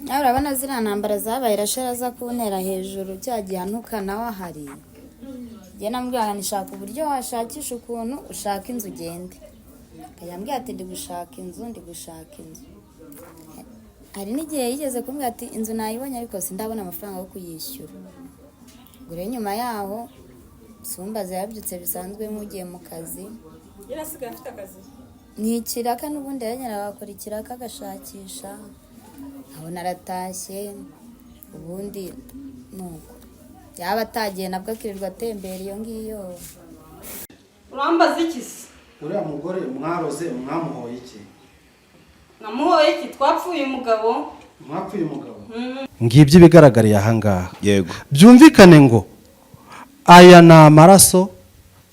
urabona ziriya ntambara zabaye irashira aza kuntera hejuru cyagiye anuka nawe ahari njye namubwira nishaka uburyo washakisha ukuntu ushaka inzu ugende yambwiye ati ndi gushaka inzu hari n'igihe yigeze kumbwira ati inzu nayibonye ariko sindabona amafaranga yo kuyishyura gure nyuma yaho Sumbaze yabyutse bisanzwe nk'ugiye mu kazi yarasigaye afite akazi ni ikiraka n'ubundi yanyara bakora ikiraka agashakisha aho naratashye ubundi nuko yaba atagiye nabwo akirirwa atembera iyo ngiyo. Urambaza iki se? Uriya mugore mwaroze mwamuhoye iki? Namuhoye iki? Twapfuye umugabo. Mwapfuye umugabo? Ngibyo ibigaragariye aha ngaha. Yego. Byumvikane ngo aya ni amaraso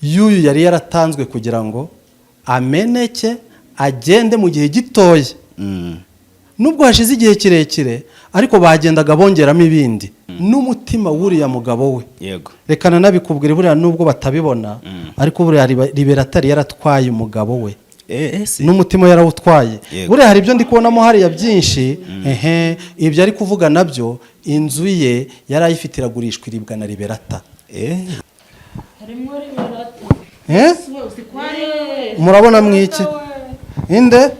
y'uyu yari yaratanzwe kugira ngo ameneke agende mu gihe gitoya. Nubwo hashize igihe kirekire ariko bagendaga bongeramo ibindi n'umutima wuriya mugabo we. Yego. Rekana nabikubwira buriya nubwo batabibona ariko buriya liberatari yaratwaye umugabo we. N'umutima yarawutwaye. Buriya hari ibyo ndi kubonamo hariya byinshi ibyo ari kuvuga nabyo inzu ye yarayifite iragurishwa iribwa na liberata. Harimo liberata. Murabona mwiki? Inde?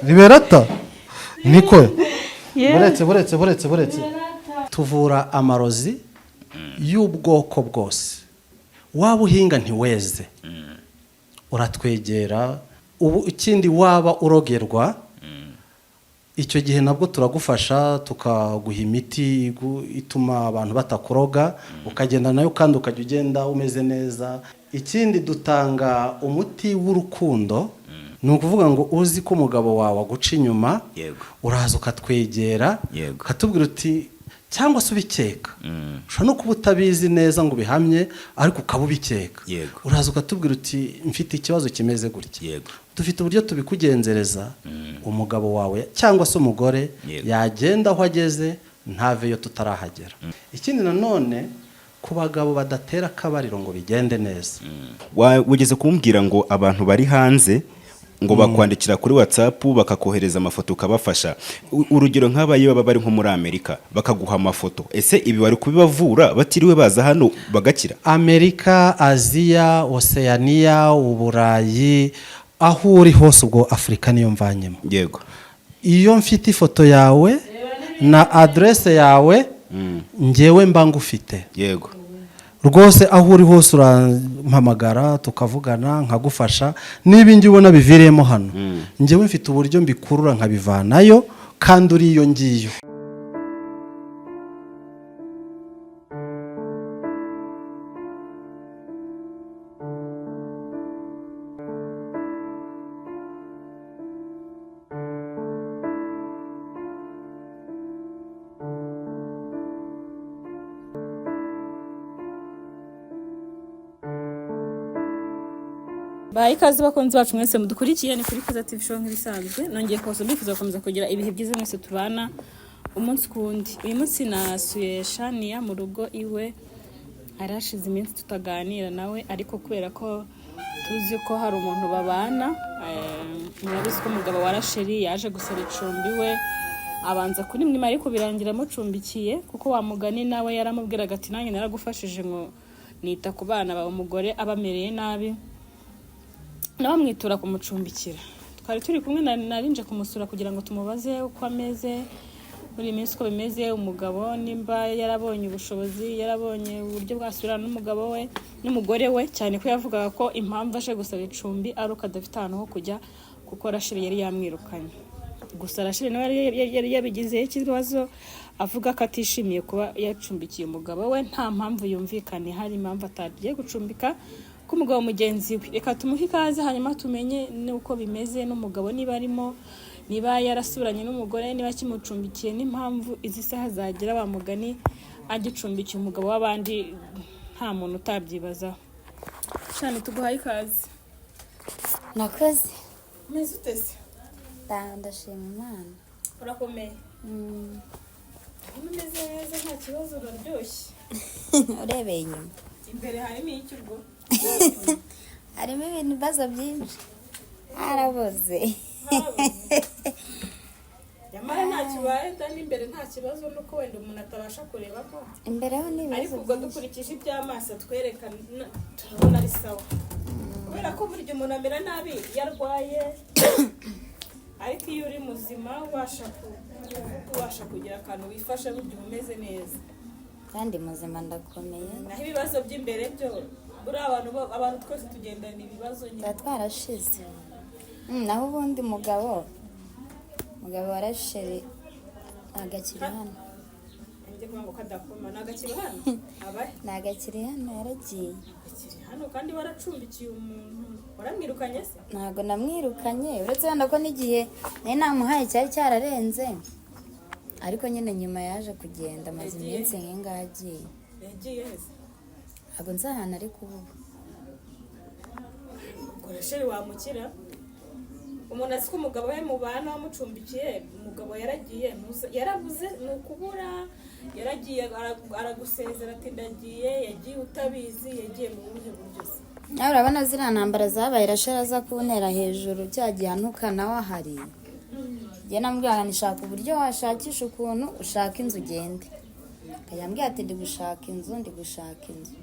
Liberata? Niko. Buretse. Tuvura amarozi y'ubwoko bwose. Waba uhinga ntiweze. Uratwegera ubu ikindi waba urogerwa icyo gihe nabwo turagufasha tukaguha imiti ituma abantu batakuroga ukagenda nayo kandi ukajya ugenda umeze neza. Ikindi dutanga umuti w'urukundo ni ukuvuga ngo uzi ko umugabo wawe aguca inyuma uraza ukatwegera ukatubwira uti cyangwa se ubikeka ushobora no kuba utabizi neza ngo ubihamye ariko ukaba ubikeka uraza ukatubwira uti mfite ikibazo kimeze gutya dufite uburyo tubikugenzereza umugabo wawe cyangwa se umugore yagenda aho ageze ntaveyo tutarahagera. Ikindi nanone ku bagabo badatera akabariro ngo bigende neza wigeze kumbwira ngo abantu bari hanze ngo bakwandikira kuri WhatsApp bakakohereza amafoto ukabafasha. Urugero nk'abaye baba bari nko muri Amerika bakaguha amafoto, ese ibi bari kubibavura batiriwe baza hano bagakira? Amerika, Aziya, Oceania, Uburayi, aho uri hose ubwo Afrika niyo mvanyemo. Yego. Iyo mfite ifoto yawe na adresse yawe njyewe mba ngufite. Yego. Rwose aho uri hose urampamagara tukavugana nkagufasha n'ibingi ubona biviremo hano njyewe mfite uburyo mbikurura nkabivanayo kandi uri iyo ngiyo. Ikaze bakunzi bacu mwese mudukurikiye ni kuri Kuza TV show nk'ibisanzwe. Nongeye kuza mbifuza gukomeza kugira ibihe byiza mwese tubana umunsi kundi. Uyu munsi nasuye Shania mu rugo iwe, arashize iminsi tutaganira nawe ariko kubera ko tuzi ko hari umuntu babana murabizi ko umugabo wa Rasheli yaje gusaba icumbi we abanza kuri mwima ariko birangira mucumbikiye kuko wamugani nawe yaramubwiraga ati nanjye naragufashije ngo nita ku bana bawe umugore abamereye nabi nabamwitura kumucumbikira. Twari turi kumwe narinje kumusura kugira ngo tumubaze uko ameze buri minsi uko bimeze, umugabo nimba yarabonye ubushobozi yarabonye uburyo bwasubirana n'umugabo we n'umugore we, cyane ko yavugaga ko impamvu ashe gusaba icumbi ari uko adafite ahantu ho kujya kuko Rasheli yari yamwirukanye. Gusa Rasheli nawe yari yabigize ikibazo avuga ko atishimiye kuba yacumbikiye umugabo we nta mpamvu yumvikane hari impamvu atagiye gucumbika kumugabo mugenzi we. Reka tumuhe ikaze hanyuma tumenye nuko bimeze n'umugabo niba arimo niba yarasubiranye n'umugore niba kimucumbikiye n'impamvu izi saha zagira bamugani agicumbikiye umugabo w'abandi nta muntu utabyibaza. Cyane tuguhaye ikaze. Nakoze. Meze utese? Ndashima Imana. Urakomeye? Umeze neza nta kibazo uraryoshye. Urebeye inyuma. Imbere harimo iki ubwo? Harimo ibintu bibazo byinshi. Araboze. bibaye dani imbere nta kibazo nuko wenda umuntu atabasha kureba ko imbere ho ni ariko ibibazo ubwo dukurikije iby'amaso twerekana turabona ari sawa kubera ko burya umuntu amera nabi iyo arwaye ariko iyo uri muzima ubasha kugira akantu wifasha burya umeze neza kandi muzima ndakomeye. naho ibibazo by'imbere byo buri abantu twese tugendana ibibazo nyine twarashize. naho ubundi mugabo warashere agakiri hano. njye kuvuga ngo kadakoma nagakiri hano abahe nagakiri hano yaragiye. akiri hano kandi waracumbikiye umuntu waramwirukanye se? ntabwo namwirukanye uretse wenda ko n'igihe nari namuhaye cyari cyararenze ariko nyine nyuma yaje kugenda amaze iminsi nk'ingahe agiye. yagiye heza ntabwo nzi ahantu ari kububa. Gorasheri wamukira umuntu azi ko umugabo we mubana wamucumbikiye umugabo yaragiye yarabuze ni ukubura yaragiye aragusezera ati ndagiye yagiye utabizi yagiye mu buhe buryo se? nawe urabona ziriya ntambara zabaye irashira aza kuntera hejuru cya gihe anuka nawe ahari. njye namubwira nishaka uburyo washakisha ukuntu ushaka inzu ugende. akayambwira ati ndi gushaka inzu.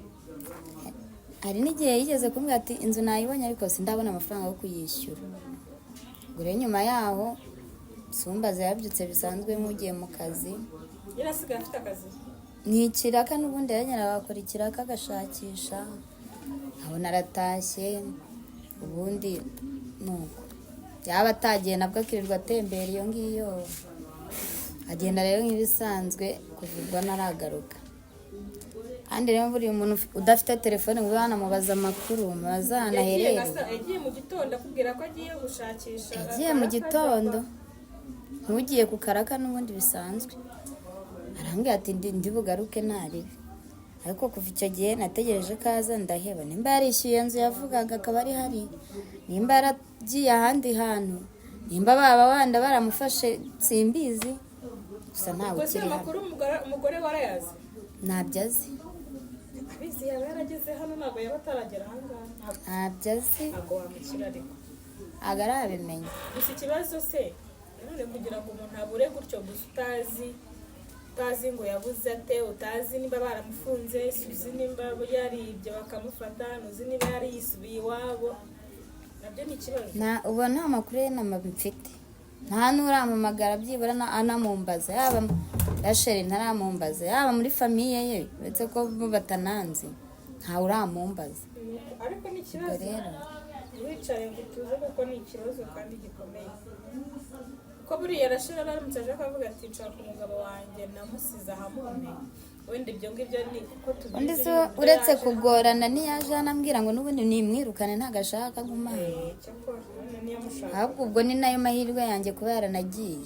hari n'igihe yigeze kumbwira ati inzu nayibonye ariko sindabona amafaranga yo kuyishyura. gure nyuma yaho sumbaze yabyutse bisanzwe nk'ugiye mu kazi. yarasigaye afite akazi ni ikiraka n'ubundi yanyara bakora ikiraka agashakisha abona aratashye ubundi nuko yaba atagiye nabwo akirirwa atembera iyo ngiyo agenda rero nk'ibisanzwe kuvurwa naragaruka. kandi rero buri muntu udafite telefone ngo banamubaza amakuru mubaza ahantu aherereye. yagiye mu gitondo akubwira ko agiye gushakisha. yagiye mu gitondo ntugiye ku karaka n'ubundi bisanzwe arambwira ati ndi bugaruke naribe. ariko kuva icyo gihe nategereje ko aza ndaheba. nimba yarishyuye inzu yavugaga akaba ari hari, nimba yaragiye ahandi hantu, nimba baba wanda baramufashe simbizi, gusa ntawe ukiri hano. umugore warayazi ntabyo azi. abizi yaba yarageze hano ntabwo yaba ataragera ahangaha. ntabyo azi ntabwo wamukira ariko ntabwo arabimenya. gusa ikibazo se none kugira ngo umuntu abure gutyo gusa utazi ngo yabuze ate, utazi niba baramufunze, uzi nimba yaribye bakamufata, uzi niba yari yisubiye iwabo, nabyo ni ikibazo. ubu nta makuru ye n'amabi mfite. nta n'uramamagara byibura anamumbaza, yaba rasheri ntaramumbaza, yaba muri famiye ye uretse ko bo batananzi ntawe uramumbaza. ariko ni ikibazo rero wicaye ngo utuze kuko ni ikibazo kandi gikomeye. ko buriya rasheri aramutse aje akavuga ati nshaka umugabo wanjye namusize ahamune, wenda ibyo ngibyo ni kuko tubizi. undi se uretse kugorana niyaje anambwira ngo n'ubundi nimwirukane ntago ashaka gumana. ahubwo ubwo ni nayo mahirwe yanjye kuba yaranagiye.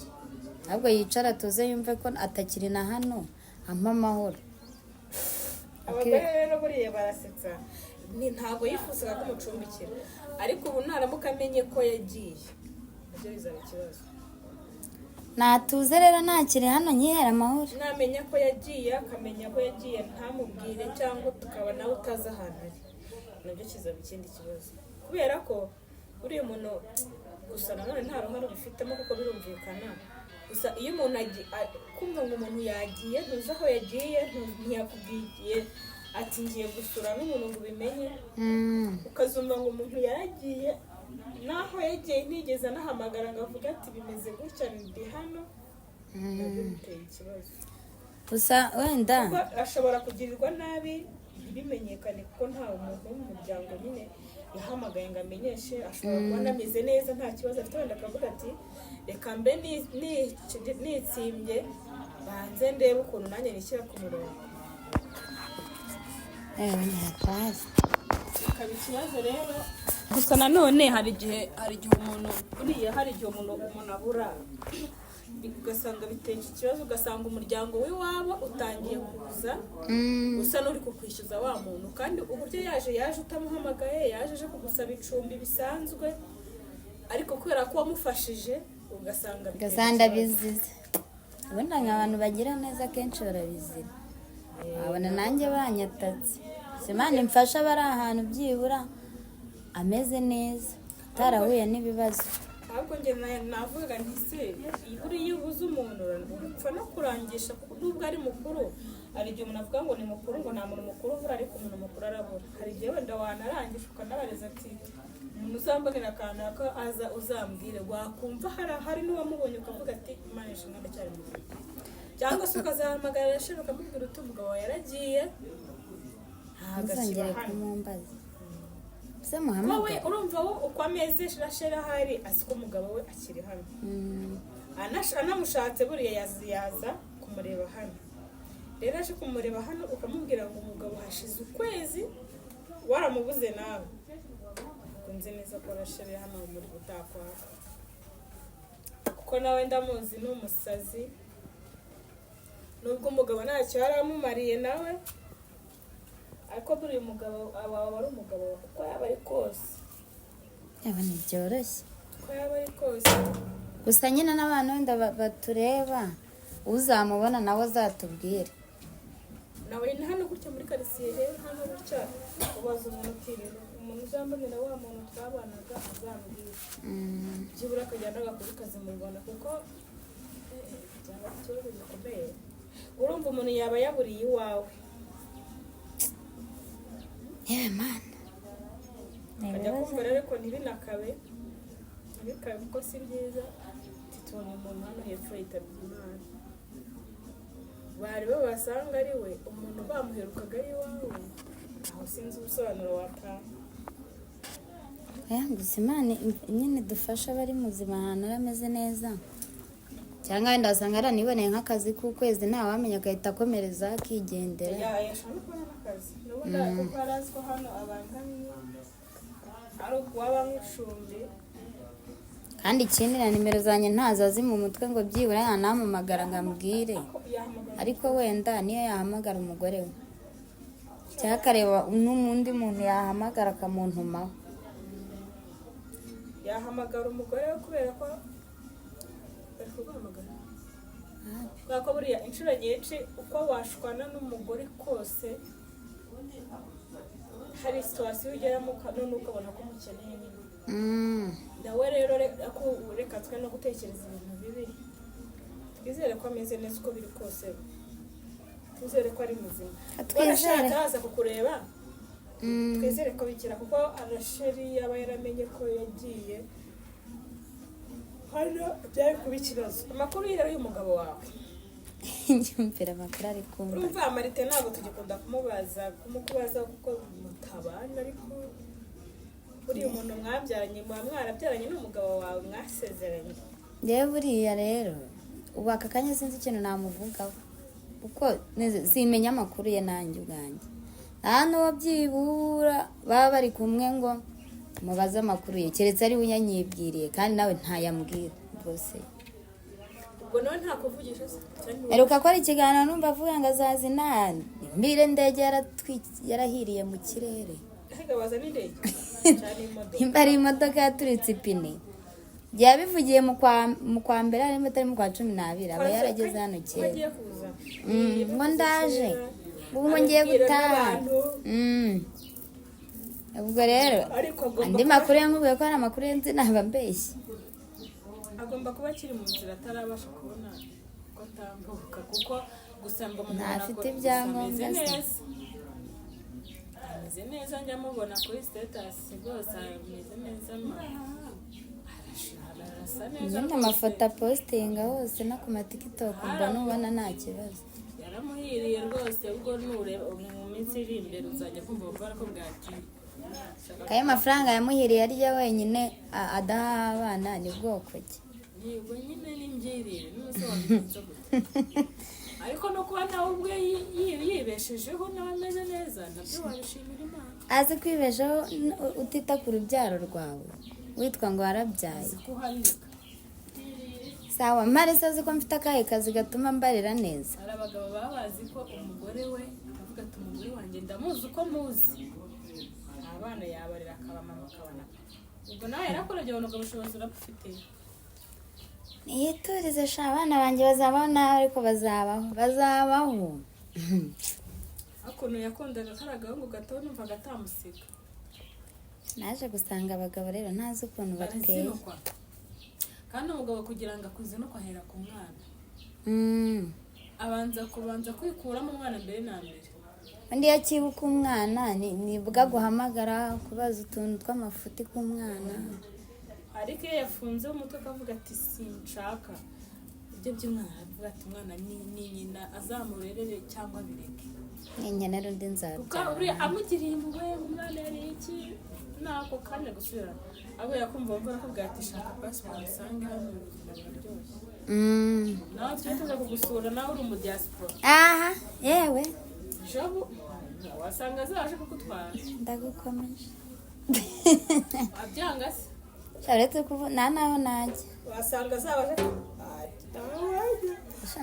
ahubwo yicara tuze yumve ko atakiri na hano ampa amahoro. abagore rero buriya barasetsa, ntabwo yifuzaga kumucumbikira, ariko ubu naramuka amenye ko yagiye nabyo bizaba ikibazo. natuze rero ntakiri hano nyihere amahoro. namenya ko yagiye, akamenya ko yagiye ntamubwire, cyangwa tukaba nawe utazi ahantu ari, nabyo kizaba ikindi kibazo. kubera ko uriya muntu gusa nanone nta ruhare ubifitemo kuko birumvikana. gusa iyo umuntu kumva ngo umuntu yagiye ntuzi aho yagiye, ntiyakubwiye ati ngiye gusura n'umuntu ngo ubimenye, ukazumva ngo umuntu yaragiye naho yagiye ntigeze anahamagara ngo avuge ati bimeze gutya ndi hano, nabyo biteye ikibazo. gusa wenda ashobora kugirirwa nabi ntibimenyekane kuko nta umuntu wo mu muryango nyine yahamagaye ngo amenyeshe. ashobora kuba anameze neza nta kibazo afite, wenda akavuga ati reka mbe nitsimbye banze ndebe ukuntu nanjye nishyira ku murongo. bikaba ikibazo rero. gusa nanone hari igihe umuntu abura, ugasanga biteje ikibazo, ugasanga umuryango w'iwabo utangiye kuza usa n'uri kukwishyuza wa muntu, kandi uburyo yaje utamuhamagaye, yaje aje kugusaba icumbi bisanzwe, ariko kubera ko wamufashije ugasanga bizize. ubundi abantu bagira neza kenshi barabizira. abona nanjye banyatatse, simana imfasha bari ahantu byibura ameze neza atarahuye n'ibibazo. ahubwo njye navuga nti se buriya ubuze uzi umuntu urapfa no kurangisha nubwo ari mukuru. Hari igihe umuntu avuga ngo ni mukuru, ngo nta muntu mukuru ubura, ariko umuntu mukuru arabura. Hari igihe wenda wanarangisha ukanabareza ati umuntu uzambonera akantu ko aza uzambwire, wakumva hari n'uwamubonye ukavuga ati Imana ishimwe ndacyari mukuru. Cyangwa se ukazahamagara Sheri ukamubwira uti umugabo wawe yaragiye ntazongere kumumbaza se wowe muhamagara. urumva wo uko ameze Sheri ahari azi ko umugabo we akiri hano. Anamushatse buriya yaza kumureba hano. Rero aje kumureba hano ukamubwira ngo umugabo hashize ukwezi waramubuze nawe. Nzi neza ko Sheri hano muri gutakwara, kuko nawe ndamuzi ni umusazi. Nubwo umugabo ntacyo yaramumariye nawe, ariko buri umugabo aba ari umugabo uko yaba ari kose. Yaba ntibyoroshye Uko yaba ari kose. gusa nyine n'abantu wenda batureba uzamubona nawe azatubwire. Nawe ni hano gutya muri quartier rero hano gutya ubaza umuntu utirira umuntu uzambonera wa muntu twabanaga azambwira. Byibura akajyana agakora akazi mu Rwanda, kuko byaba ikibazo gikomeye. Urumva umuntu yaba yaburiye iwawe. Yewe mana Ajya kumva rero ko ntibinakabe kuko si byiza. Titubona umuntu hano hepfo yitabye Imana. Bari babasanga ari we umuntu bamuherukaga ari iwawe, aho sinzi ubusobanuro watanga. gusa Imana nyine dufasha abari muzima ahantu arameze neza, cyangwa wenda wasanga araniboneye nk'akazi k'ukwezi ntawamenya agahita akomereza akigendera. Yashobora kubona n'akazi n'ubundi kuko arazi ko hano abangamye ari ukuwaba nk'icumbi. Kandi ikindi na nimero zanjye ntazo azi mu mutwe ngo byibura yanampamagara ngo ambwire, ariko wenda niyo yahamagara umugore we cyangwa akareba n'undi muntu yahamagara akamuntumaho. Yahamagara umugore we kubera ko bari kuguhamagara. Kubera ko buriya inshuro nyinshi uko washwana n'umugore kose hari situwasiyo ugeramo none ukabona ko umukeneye nyine. Nawe rero reka twe no gutekereza ibintu bibi, twizere ko ameze neza uko biri kose, twizere ko ari muzima. Twizere araza kukureba, twizere ko bikira, kuko Sheri yaba yaramenye ko yagiye hano byari kuba ikibazo. Amakuru rero y'umugabo wawe Njyumvira amakuru ari kumva. Urumva Martine ntabwo tugikunda kumukubaza kuko mutabana, ariko buriya umuntu mwabyaranye mwarabyaranye n'umugabo wawe mwasezeranye. Yewe buriya rero ubu aka kanya sinzi ikintu namuvugaho, kuko simenya amakuru ye nanjye ubwanjye. Nta n'uwo byibura baba bari kumwe ngo mubaze amakuru ye, keretse ari we unyanyibwiriye kandi nawe ntayambwira rwose. Ubwo nawe nta kuvugisha se? Eruka akora ikiganiro numva avuga ngo azazi nani mbire ndege yarahiriye mu kirere. Baza n'indege cyane imodoka. Imba ari imodoka yaturitse ipine. Yabivugiye mu kwa mbere arimo atari mu kwa 12 aba yarageze hano kera. Ngo ndaje. Ubu ngiye gutaha. Ubwo rero andi makuru yangubuye ko ari amakuru yenzi naba mbeshye. Agomba kuba akiri mu nzira atarabasha kubona ko tambuka, kuko gusamba mu ntafite ibyangombwa. Ameze neza njya mubona kuri status rwose, ameze neza arasa neza. Njye amafoto postinga hose no ku TikTok mbona ubona nta kibazo. Yaramuhiriye rwose, ubwo nureba mu minsi iri imbere uzajya kumva ubara ko bwakiye. Kaye mafaranga yamuhiriye arya wenyine adaha abana ni bwoko ki? Yego nyine nimbyirire n'umusobanuro gute. Ariko no kuba nawe ubwe yibeshejeho nawe ameze neza nabyo wabishimira Imana. Azi kwibeshaho utita ku rubyaro rwawe witwa ngo warabyaye. Sawa mpare sazi ko mfite akahe kazi gatuma mbarira neza. Hari abagabo baba bazi ko umugore we akavuga ati umugore wanjye ndamuzi uko muzi, abana yabarira akabamama akabana. Ubwo nawe yarakoragiye ubona ubwo bushobozi urabufite. Niyiturize sha abana banjye bazabaho nawe, ariko bazabaho. Akuntu yakundaga karagahungu gato numvaga atamusiga. Naje gusanga abagabo rero ntazi ukuntu bateye. kandi umugabo kugira ngo akuze no kwahera ku mwana kubanza kwikuramo umwana mbere na mbere. undi iyo akibuka umwana nibwo aguhamagara kubaza utuntu tw'amafuti k'umwana. ariko iyo yafunze umutwe akavuga ati sinshaka ibyo by'umwana, aravuga ati umwana ni nyina azamurerere cyangwa bireke. nkenera undi nzabya uriya amugiriye impuhwe umwana yari iki nako kanya gusubira abo yakumva bumva arakubwira ati shaka pasiporo usange hano ubuzima buraryoshye. nawe tujye tuza kugusura nawe uri mu diaspora. aha yewe jobu wasanga azaje kugutwara. ndagukomeje abyanga se uretse kuvuga naho najya wasanga azabaje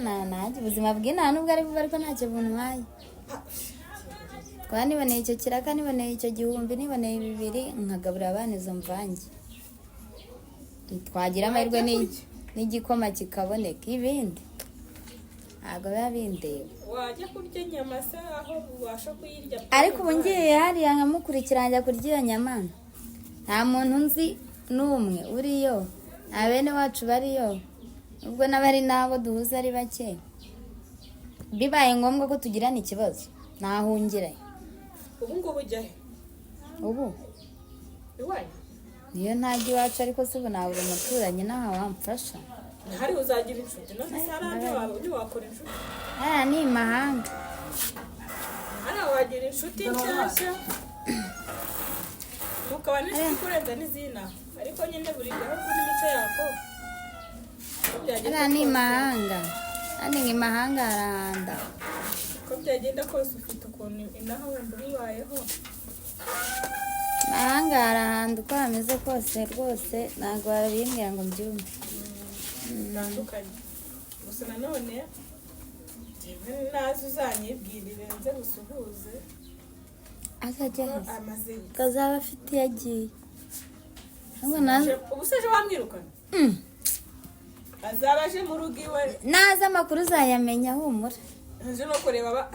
naho najya ubuzima bw'inaha nubwo ari bubi ariko ntacyo buntwaye. niboneye icyo kiraka, niboneye icyo gihumbi, niboneye 2 nkagaburira abana izo mvange, twagira amahirwe n'igikoma kikaboneka, ibindi ntabwo biba bindeba. wajya kurya inyama se aho ubasha kuyirya. ariko ubu ngiye hariya nkamukurikira njya kurya iyo nyama, nta muntu nzi n'umwe uriyo, nta bene wacu bariyo, ubwo n'abari nabo duhuza ari bake. bibaye ngombwa ko tugirana ikibazo nahungirayo. ubu ngubu ujya he? ubu iwanyu niyo ntajya iwacu, ariko si ubu nabura umuturanyi n'aha wamfasha. hari uzagira inshuti no se sarandi wawe wakora inshuti. hariya ni imahanga, hariya wagira inshuti nshyashya mukaba n'inshuti kurenza n'izina, ariko nyine buri gahugu n'imico yako. hariya ni imahanga kandi nk'imahanga harahanda. uko byagenda kose ufite ukuntu inaha wenda ubibayeho. mahanga harahanda uko hameze kose rwose ntabwo barabimbwira ngo mbyumve. bitandukanye gusa nanone nazo uzanyibwirire nze gusuhuze. azajya ahise amaze kazaba afite iyo agiye. ubu se ejo wamwirukana azaba aje mu rugo iwe, naza amakuru uzayamenya, humura. aje no kureba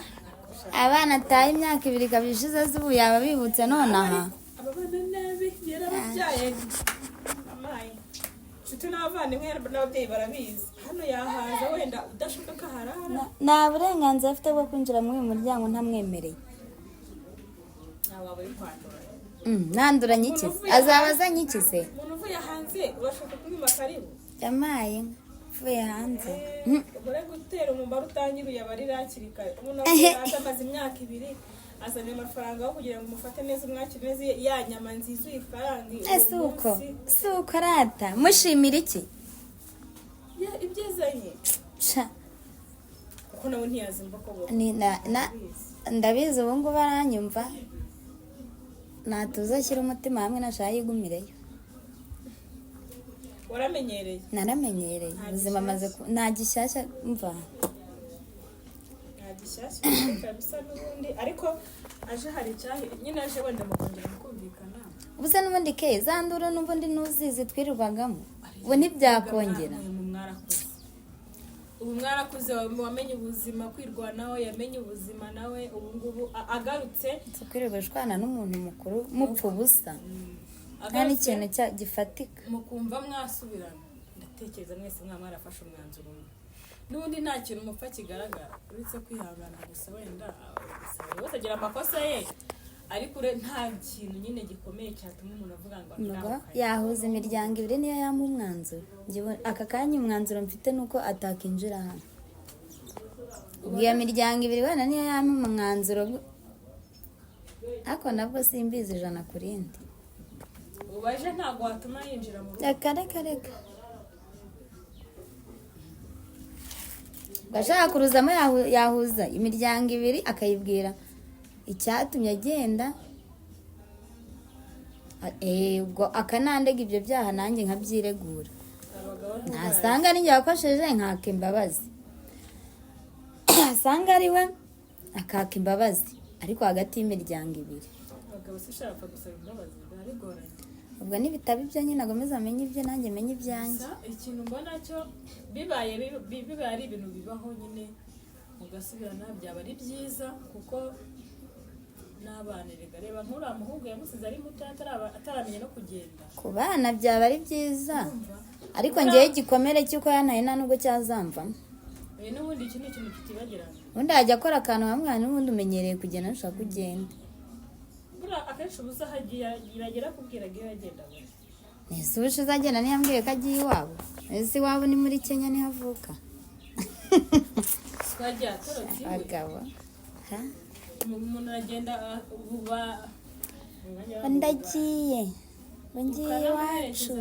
abana ataha imyaka 2 ikaba ishize z'ubu yaba bibutse nonaha. aba bana nabi yarababyaye amaye inshuti n'abavandimwe n'ababyeyi barabizi. hano yahaza wenda udashaka ko aharara, nta burenganzira afite bwo kwinjira muri uyu muryango ntamwemereye. waba uri kwandura nandura nyikize, azaba azanye ikize. umuntu uvuye hanze urashaka kumwima karibu yamaye mvuye hanze. ubure gutera umumaro utangiruye abarira hakiri kare. umuntu avuye hanze amaze imyaka 2 azanye amafaranga yo kugira ngo umufate neza, umwakire neza, ya nyama nziza uyifarange. si uko arata mushimira iki ibyizanye kuko nawe ntiyazimba ko ndabizi ubu ngubu aranyumva, natuza ashyira umutima hamwe nashaka yigumireyo. waramenyereye? naramenyereye ubuzima amaze nta gishyashya mva, nta gishyashya bisa n'ubundi, ariko aje hari icyahi nyine aje wenda mukongera mukumvikana. ubusa n'ubundi ke zandura n'ubundi nuzizi twirirwagamo ubu ntibyakongera. ubu mwarakuze, wamenye ubuzima, kwirwanaho, yamenye ubuzima nawe. ubu ngubu agarutse kwirirwa ushwana n'umuntu mukuru mupfa ubusa nta n'ikintu gifatika, mukumva mwasubirana. ndatekereza mwese mwarafashe umwanzuro umwe, n'ubundi nta kintu mupfa kigaragara uretse kwihangana gusa. wenda buri wese agira amakosa ye, ariko nta kintu nyine gikomeye cyatuma umuntu avuga ngo yahuza imiryango 2 niyo yampa umwanzuro. aka kanya umwanzuro mfite nuko atakinjira hano. ubwo iyo miryango 2 wenda niyo yampa umwanzuro, ariko nabwo simbizi 100%. ubaje ntabwo watuma yinjira mu rugo. reka bashaka kuruzamo yahuza imiryango 2 akayibwira icyatumye agenda, ubwo akanandega ibyo byaha nanjye nkabyiregura. nasanga ari njye wakosheje nkaka imbabazi, asanga ari we akaka imbabazi, ariko hagati y'imiryango 2. abagabo se ushaka gusaba imbabazi barigoranye. ubwo nibitaba ibyo nyine agomeza amenye ibyo nanjye menye ibyanjye. ikintu mbona cyo bibaye ari ibintu bibaho nyine mugasubirana byaba ari byiza, kuko n'abana reba nk'uriya muhungu yamusize ari muto ataramenya no kugenda. ku bana byaba ari byiza ariko ngewe igikomere cy'uko yantaye nta nubwo cyazamvamo. N'ubundi iki ni ikintu kitibagirana. ubundi yajya akora akantu hamwe n'ubundi umenyereye kugenda ntushaka kugenda. buriya akenshi ubusa hagiye iragera kubwira ngo iyo yagenda we ese ubushize agenda ntiyambwiye ko agiye iwabo. ese iwabo ni muri Kenya niho avuka. twagiye atorotse iwe abagabo umuntu aragenda uba ndagiye ngiye iwacu.